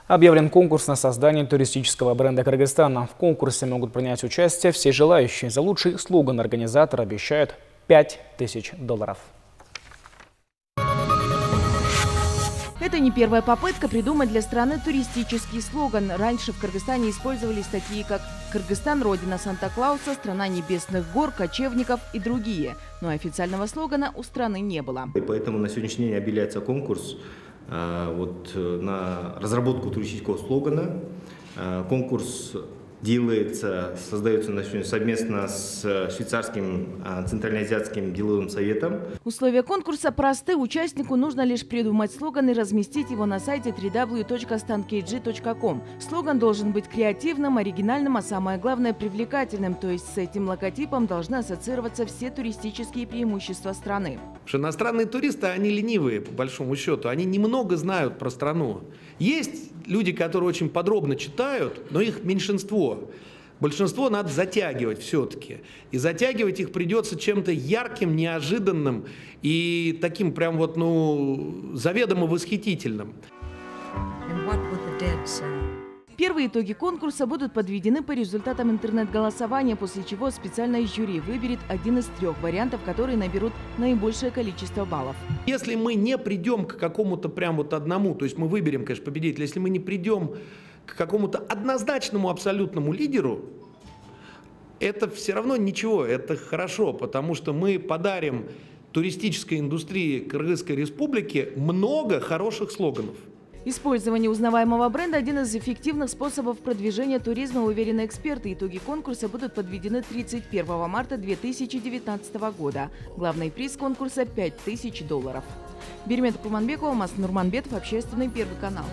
Объявлен конкурс на создание туристического бренда Кыргызстана. В конкурсе могут принять участие все желающие. За лучший слоган организатора обещают $5000. Это не первая попытка придумать для страны туристический слоган. Раньше в Кыргызстане использовались такие, как «Кыргызстан – родина Санта-Клауса», «Страна небесных гор», «Кочевников» и другие. Но официального слогана у страны не было. И поэтому на сегодняшний день объявляется конкурс на разработку туристического слогана. Конкурс создается на сегодня совместно с швейцарским Центральноазиатским деловым советом. Условия конкурса просты. Участнику нужно лишь придумать слоган и разместить его на сайте www.stankg.com. Слоган должен быть креативным, оригинальным, а самое главное – привлекательным. То есть с этим логотипом должны ассоциироваться все туристические преимущества страны. Потому что иностранные туристы, они ленивые, по большому счету. Они немного знают про страну. Есть люди, которые очень подробно читают, но их меньшинство. Большинство надо затягивать все-таки. И затягивать их придется чем-то ярким, неожиданным и таким прям вот, заведомо восхитительным. Первые итоги конкурса будут подведены по результатам интернет-голосования, после чего специальное жюри выберет один из 3 вариантов, которые наберут наибольшее количество баллов. Если мы не придем к какому-то прям вот одному, то есть мы выберем, конечно, победителя, если мы не придем к какому-то однозначному абсолютному лидеру, это все равно ничего, это хорошо, потому что мы подарим туристической индустрии Кыргызской Республики много хороших слоганов. Использование узнаваемого бренда – один из эффективных способов продвижения туризма, уверены эксперты. Итоги конкурса будут подведены 31 марта 2019 года. Главный приз конкурса – $5000. Бермет Куманбекова, Мас Нурманбетов, Общественный, Первый канал.